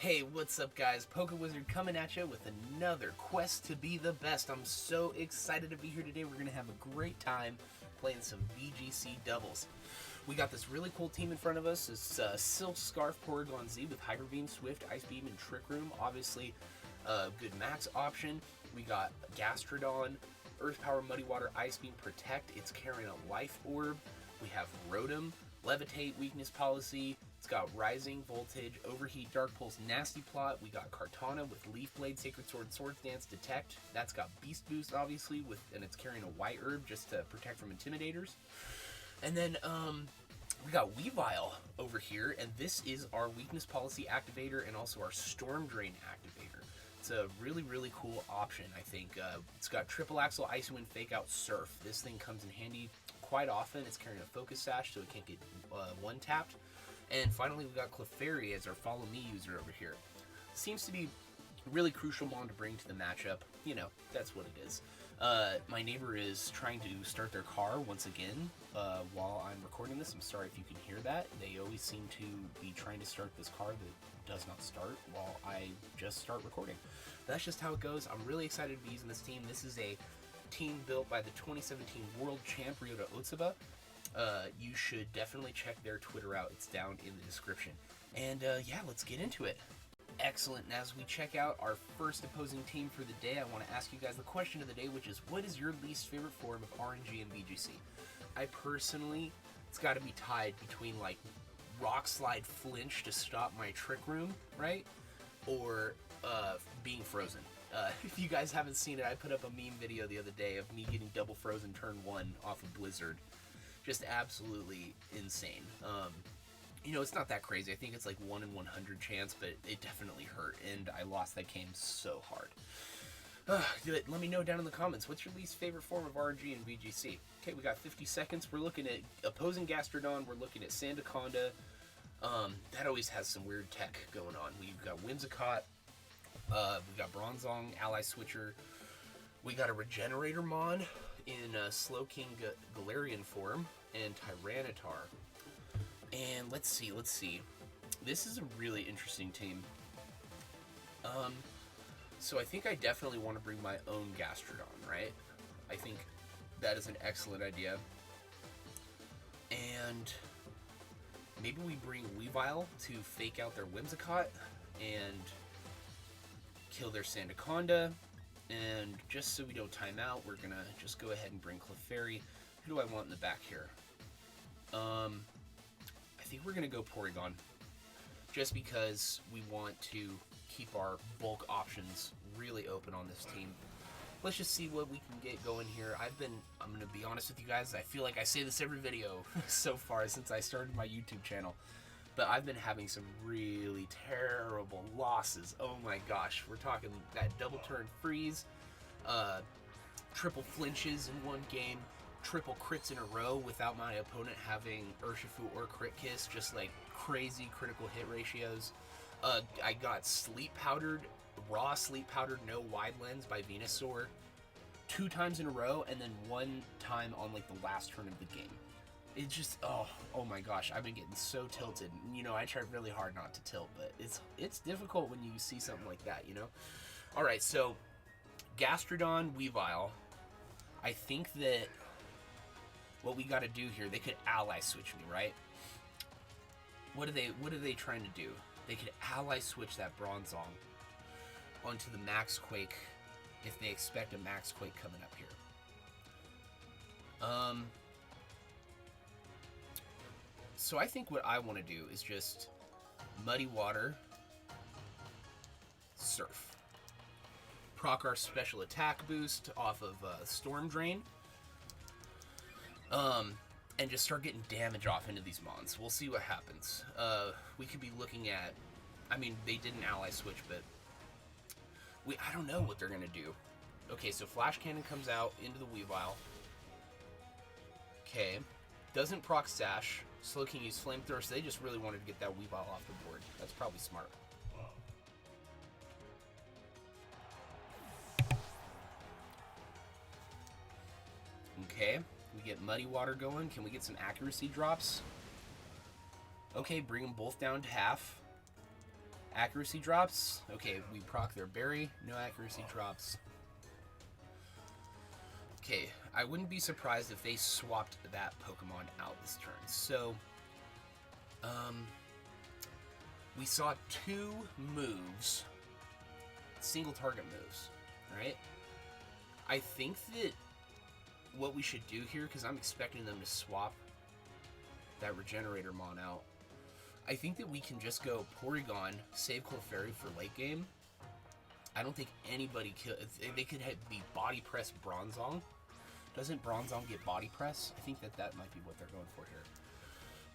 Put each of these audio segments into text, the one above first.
Hey, what's up guys? Pokiwizard coming at you with another quest to be the best. I'm so excited to be here today. We're going to have a great time playing some VGC doubles. We got this really cool team in front of us. It's Silk Scarf Porygon Z with Hyper Beam, Swift, Ice Beam, and Trick Room. Obviously, a good max option. We got Gastrodon, Earth Power, Muddy Water, Ice Beam, Protect. It's carrying a Life Orb. We have Rotom, Levitate, Weakness Policy. It's got Rising, Voltage, Overheat, Dark Pulse, Nasty Plot. We got Kartana with Leaf Blade, Sacred Sword, Swords Dance, Detect. That's got Beast Boost, obviously, and it's carrying a White Herb just to protect from Intimidators. And then we got Weavile over here, and this is our Weakness Policy activator and also our Storm Drain activator. It's a really, really cool option, I think. It's got Triple Axle, Icy Wind, Fake Out, Surf. This thing comes in handy quite often. It's carrying a Focus Sash, so it can't get one-tapped. And finally, we got Clefairy as our Follow Me user over here. Seems to be a really crucial mon to bring to the matchup. You know, that's what it is. My neighbor is trying to start their car once again while I'm recording this. I'm sorry if you can hear that. They always seem to be trying to start this car that does not start while I just start recording. That's just how it goes. I'm really excited to be using this team. This is a team built by the 2017 World Champ Ryota Otsubo. You should definitely check their Twitter out. It's down in the description. And yeah, let's get into it. Excellent. And as we check out our first opposing team for the day, I want to ask you guys the question of the day, which is, what is your least favorite form of RNG and VGC? I personally, it's got to be tied between like Rock Slide Flinch to stop my Trick Room, right? Or being frozen. If you guys haven't seen it, I put up a meme video the other day of me getting double frozen turn 1 off of Blizzard. Just absolutely insane. You know, it's not that crazy. I think it's like 1 in 100 chance, but it definitely hurt, and I lost that game so hard. Let me know down in the comments, what's your least favorite form of RNG and VGC? Okay, we got 50 seconds. We're looking at opposing Gastrodon. We're looking at Sandaconda. That always has some weird tech going on. We've got Whimsicott. We got Bronzong, Ally Switcher. We got a Regenerator Mon in Slowking Galarian form and Tyranitar. And let's see. This is a really interesting team. So I think I definitely want to bring my own Gastrodon, right? I think that is an excellent idea. And maybe we bring Weavile to fake out their Whimsicott and kill their Sandaconda. And just so we don't time out, we're gonna just go ahead and bring Clefairy. Who do I want in the back here? I think we're gonna go Porygon, just because we want to keep our bulk options really open on this team. Let's just see what we can get going here. I'm gonna be honest with you guys, I feel like I say this every video so far since I started my YouTube channel, but I've been having some really terrible losses. Oh my gosh, we're talking that double turn freeze, triple flinches in one game, triple crits in a row without my opponent having Urshifu or Crit Kiss, just like crazy critical hit ratios. I got Sleep Powdered, raw Sleep Powdered, no wide lens by Venusaur 2 times in a row, and then 1 time on like the last turn of the game. It just, oh my gosh, I've been getting so tilted. You know, I try really hard not to tilt, but it's difficult when you see something like that, you know? Alright, so Gastrodon, Weavile. I think that what we got to do here, they could ally switch me, right? What are they trying to do? They could ally switch that Bronzong onto the Max Quake if they expect a Max Quake coming up here. So I think what I want to do is just Muddy Water, Surf. Proc our special attack boost off of Storm Drain. And just start getting damage off into these mons. We'll see what happens. We could be looking at, I mean, they didn't ally switch, but I don't know what they're gonna do. Okay, so Flash Cannon comes out into the Weavile. Okay, doesn't proc Sash. Slowking use Flamethrower, so they just really wanted to get that Weavile off the board. That's probably smart. Okay, we get Muddy Water going. Can we get some accuracy drops? Okay, bring them both down to half. Accuracy drops. Okay, we proc their berry. No accuracy drops. Okay, I wouldn't be surprised if they swapped that Pokemon out this turn. So, we saw 2 moves, single target moves, right? I think that what we should do here, because I'm expecting them to swap that Regenerator Mon out, I think that we can just go Porygon, save Clefairy for late game. I don't think anybody they could be Body Press Bronzong. Doesn't Bronzong get Body Press? I think that might be what they're going for here.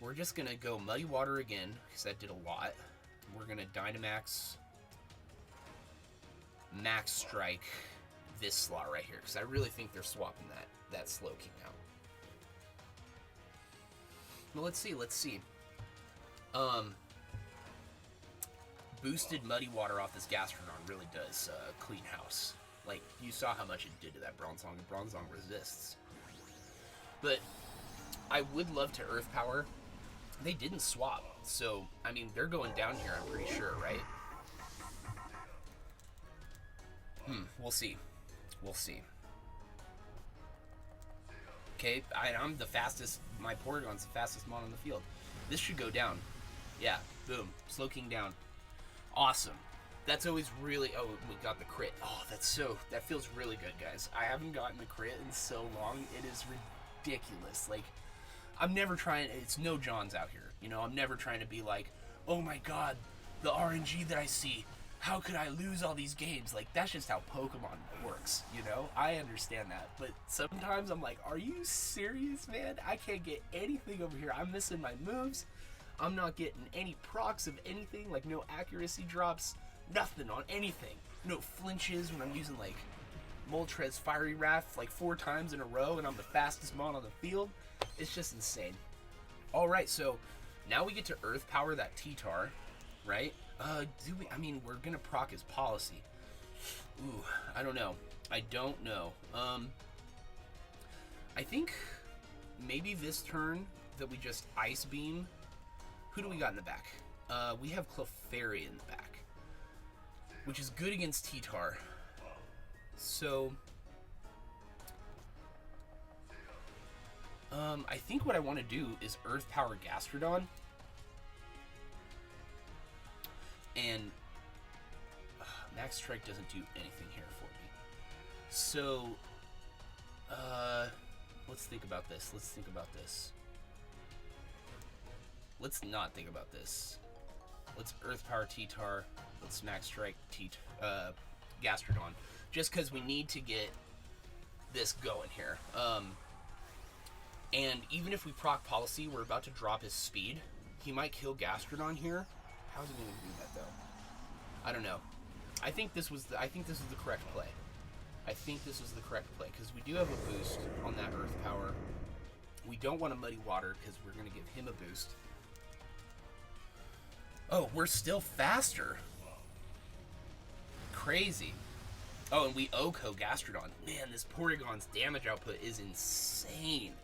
We're just going to go Muddy Water again, because that did a lot. We're going to Dynamax, Max Strike this slot right here, because I really think they're swapping that Slowking out. Well, let's see. Boosted Muddy Water off this Gastrodon really does clean house. Like, you saw how much it did to that Bronzong, and Bronzong resists. But I would love to Earth Power. They didn't swap, so, I mean, they're going down here, I'm pretty sure, right? We'll see. Okay, I'm the fastest, my Porygon's the fastest Mon on the field. This should go down. Yeah, boom, Slowking down. Awesome. That's always really, oh, we got the crit. Oh, that feels really good, guys. I haven't gotten the crit in so long, it is ridiculous. Like, I'm never trying, it's no Johns out here. You know, I'm never trying to be like, oh my god, the RNG that I see, how could I lose all these games? Like, that's just how Pokemon works, you know? I understand that, but sometimes I'm like, are you serious, man? I can't get anything over here. I'm missing my moves. I'm not getting any procs of anything, like no accuracy drops, nothing on anything. No flinches when I'm using, like, Moltres Fiery Wrath, like 4 times in a row, and I'm the fastest Mon on the field. It's just insane. Alright, so now we get to Earth Power that T-Tar, right? I mean, we're gonna proc his Policy. Ooh, I don't know. I think maybe this turn that we just Ice Beam. Who do we got in the back? We have Clefairy in the back, which is good against T-Tar. So, I think what I want to do is Earth Power Gastrodon. And Max Strike doesn't do anything here for me. So, let's think about this. Let's not think about this. Let's Earth Power T-Tar. Let's Max Strike Gastrodon. Just because we need to get this going here. And even if we proc Policy, we're about to drop his speed. He might kill Gastrodon here. How's he going to do that, though? I don't know. I think this was the correct play. Because we do have a boost on that Earth Power. We don't want to Muddy Water because we're going to give him a boost. Oh, we're still faster. Crazy. Oh, and we OHKO Gastrodon. Man, this Porygon's damage output is insane.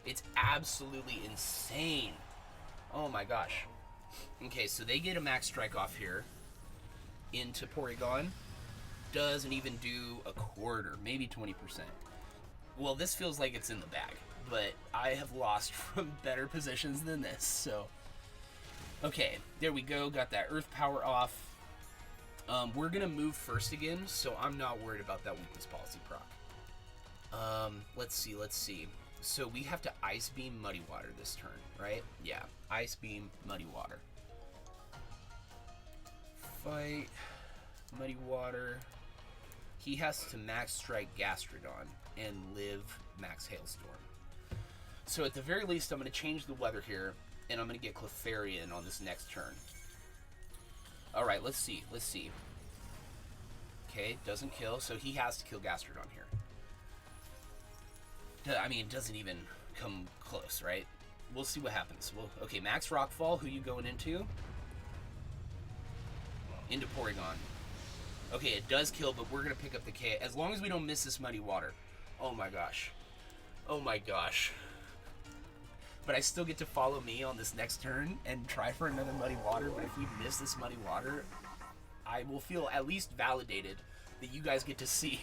It's absolutely insane. Oh my gosh. Okay, so they get a Max Strike off here into Porygon. Doesn't even do a quarter, maybe 20%. Well, this feels like it's in the bag, but I have lost from better positions than this, so. Okay, there we go, got that Earth Power off. We're gonna move first again, so I'm not worried about that Weakness Policy proc. Let's see. So we have to Ice Beam Muddy Water this turn, right? Yeah, Ice Beam Muddy Water. Fight Muddy Water. He has to Max Strike Gastrodon and live Max Hailstorm. So at the very least, I'm going to change the weather here, and I'm going to get Clefairy in on this next turn. Alright, let's see. Okay, doesn't kill, so he has to kill Gastrodon here. I mean, it doesn't even come close, right? We'll see what happens. Okay, Max Rockfall, who you going into? Into Porygon. Okay, it does kill, but we're going to pick up the K. As long as we don't miss this Muddy Water. Oh my gosh. but I still get to follow me on this next turn and try for another Muddy Water. But if we miss this Muddy Water, I will feel at least validated that you guys get to see.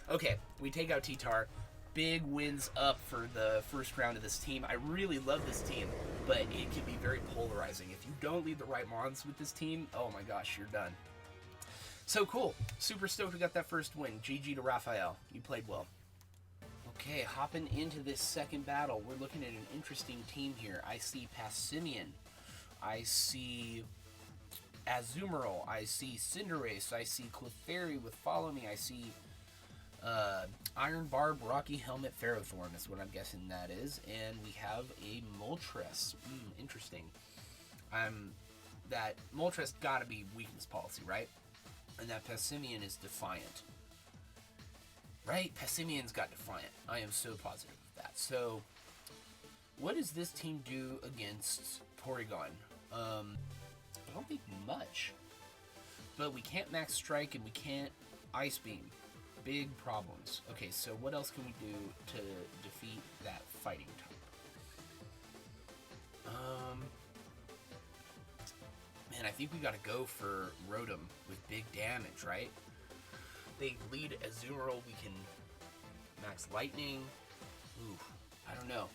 Okay, we take out T-Tar. Big wins up for the first round of this team. I really love this team, but it can be very polarizing. If you don't lead the right mons with this team, oh my gosh, you're done. So cool. Super stoked we got that first win. GG to Raphael. You played well. Okay, hopping into this second battle, we're looking at an interesting team here. I see Passimian. I see Azumarill. I see Cinderace. I see Clefairy with Follow Me. I see Iron Barb, Rocky Helmet, Ferrothorn is what I'm guessing that is. And we have a Moltres. Interesting. That Moltres gotta be weakness policy, right? And that Passimian is Defiant. Right? Passimian's got Defiant. I am so positive of that. So, what does this team do against Porygon? I don't think much. But we can't Max Strike and we can't Ice Beam. Big problems. Okay, so what else can we do to defeat that fighting type? Man, I think we gotta go for Rotom with big damage, right? They lead Azumarill, we can Max Lightning. Ooh, I don't know.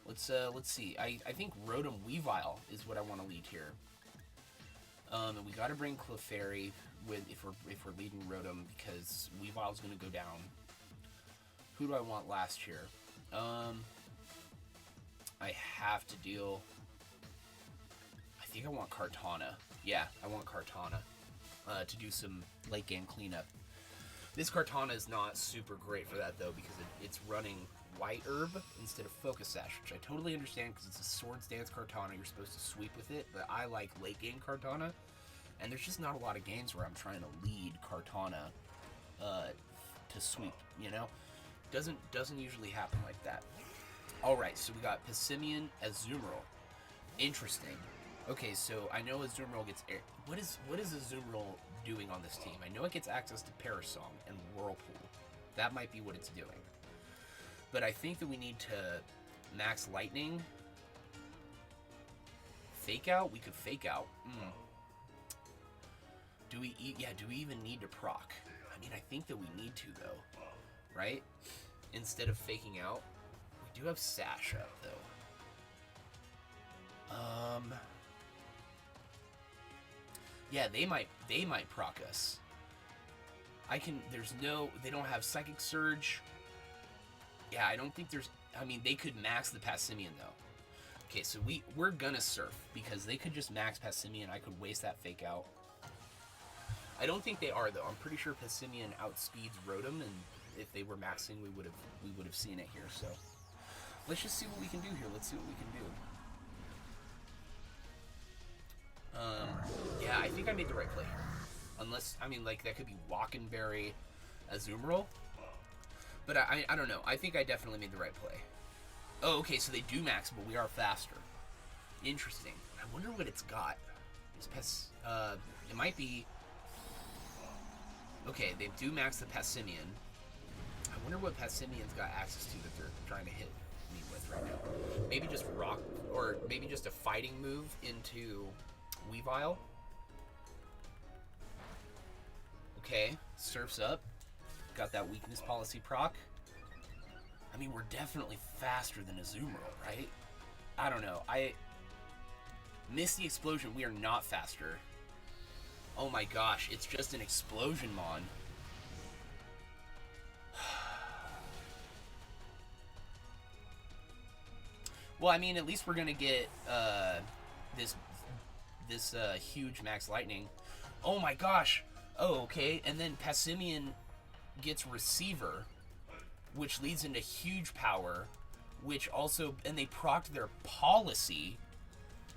Let's see. I think Rotom Weavile is what I want to lead here. And we gotta bring Clefairy with if we're leading Rotom because Weavile's gonna go down. Who do I want last here? I have to deal. I think I want Kartana. Yeah, I want Kartana to do some late game cleanup. This Kartana is not super great for that though because it's running White Herb instead of Focus Sash, which I totally understand because it's a Swords Dance Kartana. You're supposed to sweep with it, but I like late game Kartana. And there's just not a lot of games where I'm trying to lead Kartana to sweep, you know? Doesn't usually happen like that. Alright, so we got Passimian, Azumarill. Interesting. Okay, so I know Azumarill gets air. What is Azumarill doing on this team? I know it gets access to Parasong and Whirlpool. That might be what it's doing. But I think that we need to Max Lightning. Fake Out? We could Fake Out. Do we even need to proc? I mean, I think that we need to, though. Right? Instead of faking out. We do have Sash up, though. Yeah, they might proc us. They don't have Psychic Surge. Yeah, I don't think there's, I mean, they could max the Passimian, though. Okay, so we're gonna Surf, because they could just max Passimian. I could waste that Fake Out. I don't think they are, though. I'm pretty sure Passimian outspeeds Rotom, and if they were maxing, we would have seen it here. So let's just see what we can do here. Let's see what we can do. Yeah, I think I made the right play here. Unless, I mean, like, that could be Walkenberry Azumarill. But I don't know. I think I definitely made the right play. Oh, okay, so they do max, but we are faster. Interesting. I wonder what it's got. It might be... Okay, they do max the Passimian. I wonder what Passimian's got access to that they're trying to hit me with right now. Maybe just rock, or maybe just a fighting move into Weavile. Okay, Surf's up. Got that weakness policy proc. I mean, we're definitely faster than Azumarill, right? I don't know. I missed the explosion. We are not faster. Oh my gosh, it's just an explosion mon. Well, I mean, at least we're gonna get this huge max lightning. Oh my gosh. Oh, okay. And then Passimian gets Receiver, which leads into huge power, which also, and they procced their policy.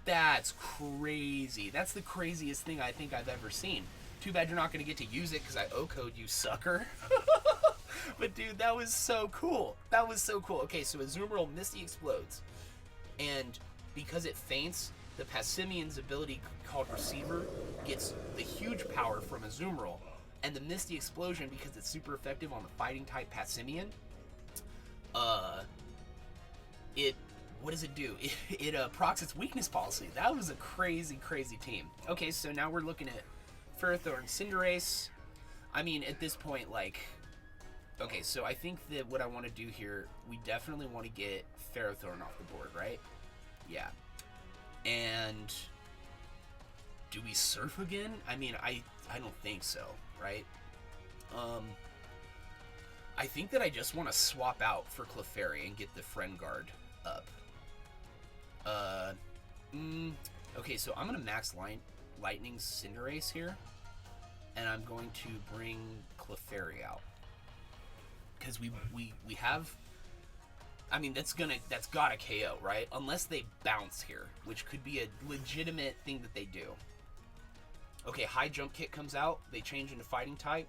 That's crazy. That's the craziest thing I think I've ever seen. Too bad you're not going to get to use it because I O-code you, sucker. But dude, that was so cool. That was so cool. Okay, so Azumarill Misty explodes. And because it faints, the Passimian's ability called Receiver gets the huge power from Azumarill. And the Misty Explosion, because it's super effective on the fighting type Passimian, it what does it do? It procs its weakness policy. That was a crazy, crazy team. Okay, so now we're looking at Ferrothorn, Cinderace. I mean, at this point, like... Okay, so I think that what I want to do here, we definitely want to get Ferrothorn off the board, right? Yeah. And... do we Surf again? I mean, I don't think so, right? I think that I just want to swap out for Clefairy and get the Friend Guard up. Okay, so I'm going to max Lightning Cinderace here. And I'm going to bring Clefairy out. Because we have... I mean, that's gotta KO, right? Unless they bounce here, which could be a legitimate thing that they do. Okay, High Jump Kick comes out. They change into Fighting type.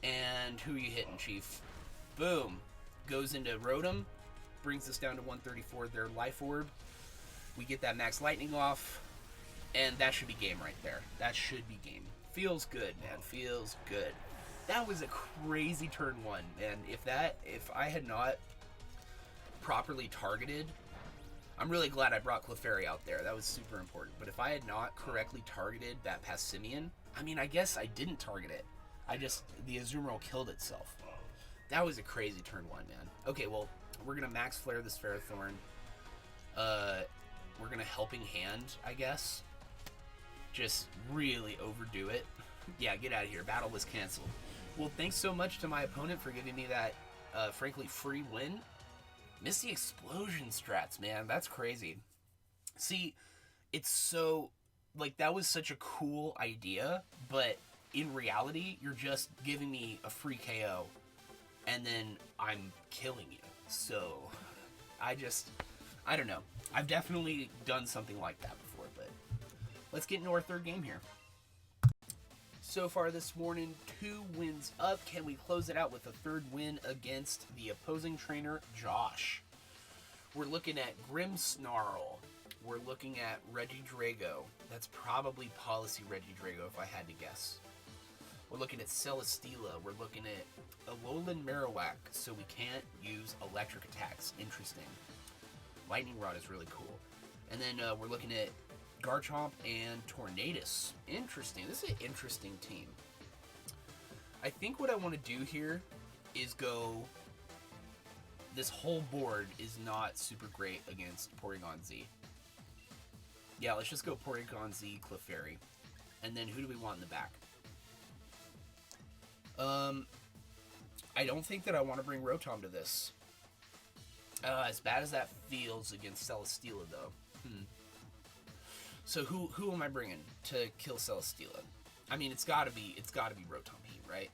And who are you hitting, Chief? Boom. Goes into Rotom. Brings us down to 134. Their Life Orb. We get that Max Lightning off. And that should be game right there. That should be game. Feels good, man. Feels good. That was a crazy turn one, man. If I had not properly targeted... I'm really glad I brought Clefairy out there. That was super important. But if I had not correctly targeted that Passimian... I mean, I guess I didn't target it. The Azumarill killed itself. That was a crazy turn one, man. Okay, well, we're going to Max Flare this Ferrothorn. We're going to Helping Hand, I guess. Just really overdo it. Yeah, get out of here. Battle was canceled. Well, thanks so much to my opponent for giving me that, frankly, free win. Misty Explosion strats, man. That's crazy. See, it's so... Like, that was such a cool idea, but in reality, you're just giving me a free KO, and then I'm killing you. So, I don't know. I've definitely done something like that before, but let's get into our third game here. So far this morning, 2 wins up. Can we close it out with a third win against the opposing trainer, Josh? We're looking at Grimmsnarl. We're looking at Regidrago. That's probably Policy Regidrago if I had to guess. We're looking at Celesteela. We're looking at Alolan Marowak, so we can't use electric attacks. Interesting. Lightning Rod is really cool. And then we're looking at Garchomp and Tornadus. Interesting. This is an interesting team. I think what I want to do here is go... This whole board is not super great against Porygon Z. Yeah, let's just go Porygon Z, Clefairy. And then who do we want in the back? I don't think that I want to bring Rotom to this. As bad as that feels against Celesteela, though. So who am I bringing to kill Celesteela? I mean, it's gotta be Rotom Heat, right?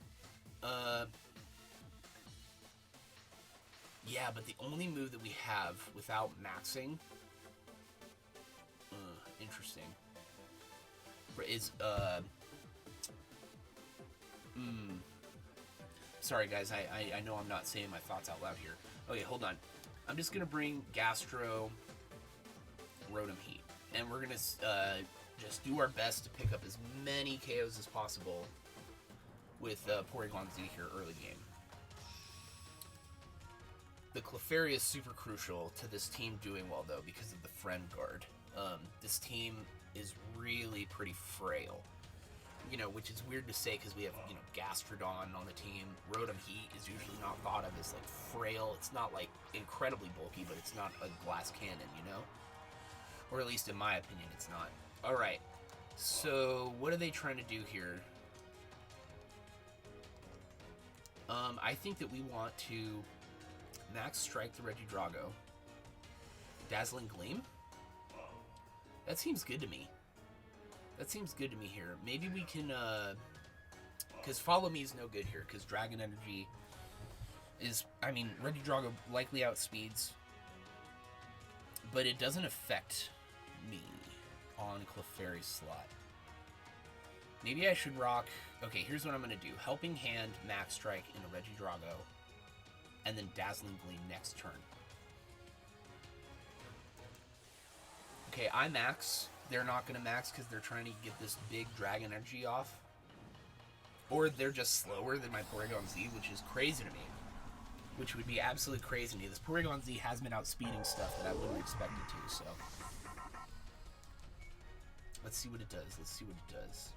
Yeah, but the only move that we have without maxing, interesting, is sorry guys, I know I'm not saying my thoughts out loud here. Okay, hold on. I'm just gonna bring Gastro, Rotom Heat, and we're gonna just do our best to pick up as many KOs as possible with Porygon Z here early game. The Clefairy is super crucial to this team doing well, though, because of the Friend Guard. This team is really pretty frail. You know, which is weird to say because we have, you know, Gastrodon on the team. Rotom Heat is usually not thought of as, like, frail. It's not, like, incredibly bulky, but it's not a glass cannon, you know? Or at least in my opinion, it's not. Alright, so what are they trying to do here? I think that we want to Max Strike the Regidrago. Dazzling Gleam? That seems good to me. That seems good to me here. Maybe we can, because Follow Me is no good here, because Dragon Energy is, I mean, Regidrago likely outspeeds, but it doesn't affect me on Clefairy's slot. Maybe I should rock, okay, here's what I'm going to do. Helping Hand, Max Strike into Regidrago, and then Dazzling Gleam next turn. Okay, I max. They're not going to max because they're trying to get this big Dragon Energy off. Or they're just slower than my Porygon Z, which is crazy to me. which would be absolutely crazy to me. This Porygon Z has been outspeeding stuff that I wouldn't expect it to, so. Let's see what it does. Let's see what it does.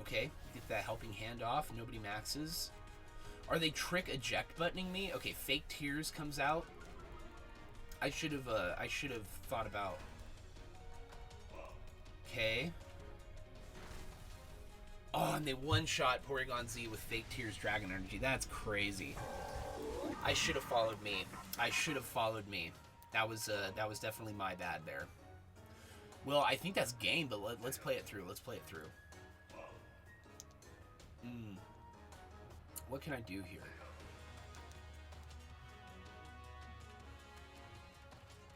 Okay, get that helping hand off. Nobody maxes. Are they trick eject buttoning me? Okay, fake tears comes out. I should have thought about. Okay. Oh, and they one-shot Porygon Z with fake tears Dragon Energy. That's crazy. I should have followed me. I should have followed me. That was definitely my bad there. Well, I think that's game, but let's play it through. Let's play it through. What can I do here?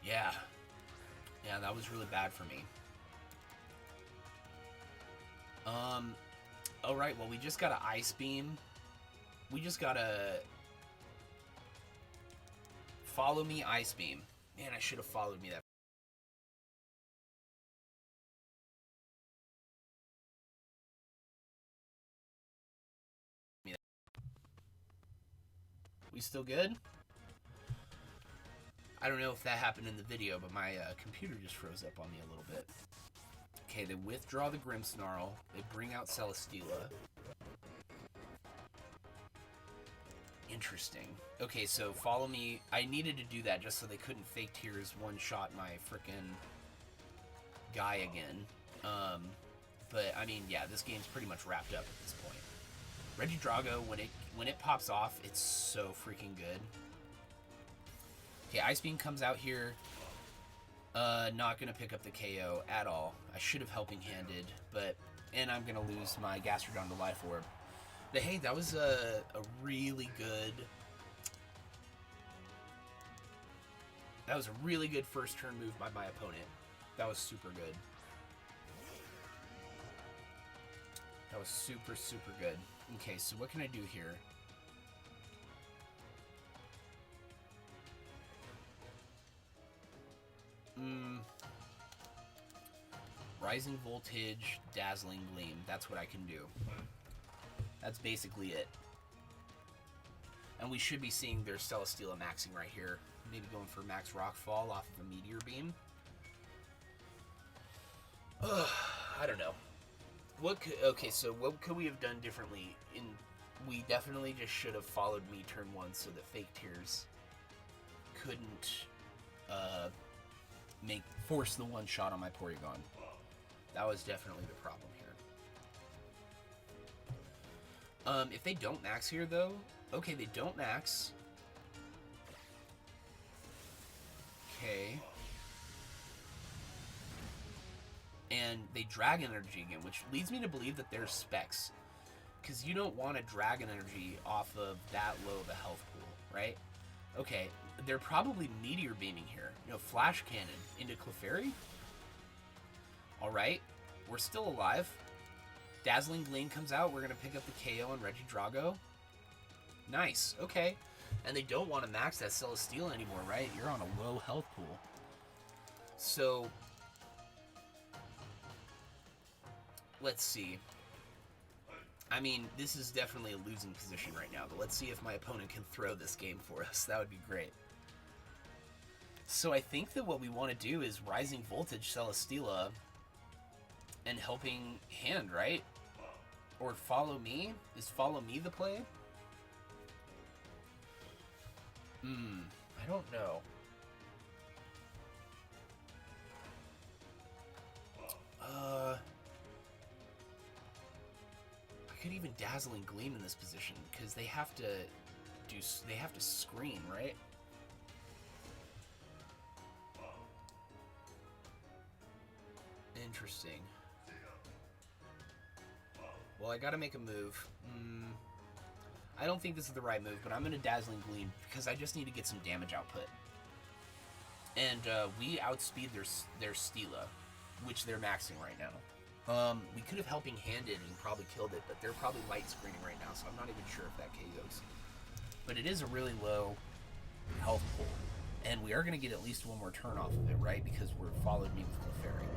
Yeah. Yeah, that was really bad for me. Alright, well, we just got an Ice Beam. We just got a Follow Me Ice Beam. Man, I should have followed me that. We still good? I don't know if that happened in the video, but my computer just froze up on me a little bit. Okay, they withdraw the Grimmsnarl. They bring out Celesteela. Interesting. Okay, so follow me. I needed to do that just so they couldn't fake tears one-shot my frickin' guy again. But, I mean, yeah, this game's pretty much wrapped up at this point. Regidrago, when it pops off, it's so freaking good. Okay, Ice Beam comes out here. Not gonna pick up the KO at all. I should have helping handed, and I'm gonna lose my Gastrodon to Life Orb. But hey, that was a really good. That was a really good first turn move by my opponent. That was super good. That was super, super good. Okay, so what can I do here? Rising Voltage, Dazzling Gleam. That's what I can do. That's basically it. And we should be seeing their Celesteela maxing right here. Maybe going for max Rockfall off of a Meteor Beam. I don't know. Okay, so what could we have done differently? We definitely just should have followed me turn 1 so that Fake Tears couldn't force the one shot on my Porygon. That was definitely the problem here. If they don't max here, though... Okay, they don't max. Okay. And they Dragon Energy again, which leads me to believe that they're specs. Because you don't want a Dragon Energy off of that low of a health pool, right? Okay, they're probably Meteor Beaming here. You know, Flash Cannon into Clefairy. Alright, we're still alive. Dazzling Gleam comes out. We're going to pick up the KO on Regidrago. Nice, okay. And they don't want to max that Celesteela anymore, right? You're on a low health pool. So, let's see. I mean, this is definitely a losing position right now, but let's see if my opponent can throw this game for us. That would be great. So I think that what we want to do is Rising Voltage Celesteela and Helping Hand, right? Or Follow Me? Is Follow Me the play? I don't know. I could even Dazzling Gleam in this position because they have to screen, right? Interesting. Well, I gotta make a move. I don't think this is the right move, but I'm gonna Dazzling Gleam because I just need to get some damage output. And we outspeed their Steela, which they're maxing right now. We could have Helping Handed and probably killed it, but they're probably light screening right now, so I'm not even sure if that KOs. But it is a really low health pool, and we are going to get at least one more turn off of it, right? Because we're Followed Me with Clefairy,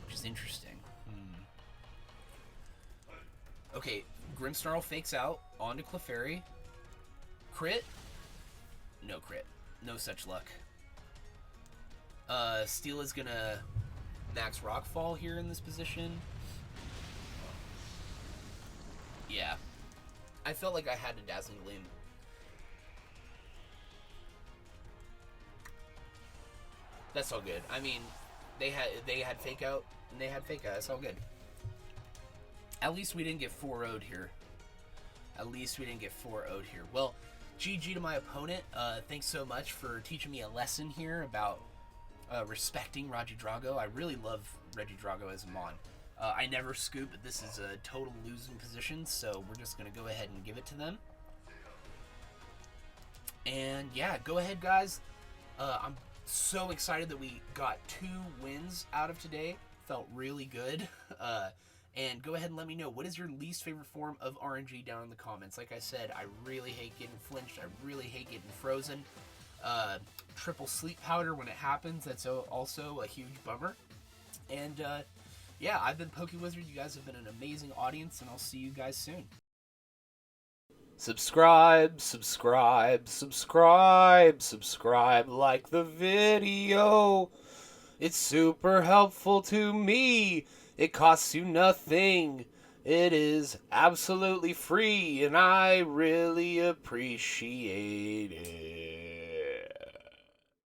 which is interesting. Okay, Grimmsnarl fakes out onto Clefairy. Crit? No crit. No such luck. Steel is gonna max Rockfall here in this position. Yeah. I felt like I had a Dazzling Gleam. That's all good. I mean, they had Fake Out, and they had Fake Out. That's all good. At least we didn't get 4-0'd here. At least we didn't get 4-0'd here. Well, GG to my opponent. Thanks so much for teaching me a lesson here about respecting Regidrago. I really love Regidrago as a mon. I never scoop, but this is a total losing position, so we're just going to go ahead and give it to them. And yeah, go ahead, guys. I'm so excited that we got 2 wins out of today. Felt really good. And go ahead and let me know, what is your least favorite form of RNG down in the comments. Like I said, I really hate getting flinched. I really hate getting frozen. Triple sleep powder when it happens. That's also a huge bummer. And yeah, I've been Pokiwizard. You guys have been an amazing audience, and I'll see you guys soon. Subscribe, subscribe, subscribe, subscribe, like the video. It's super helpful to me. It costs you nothing. It is absolutely free, and I really appreciate it.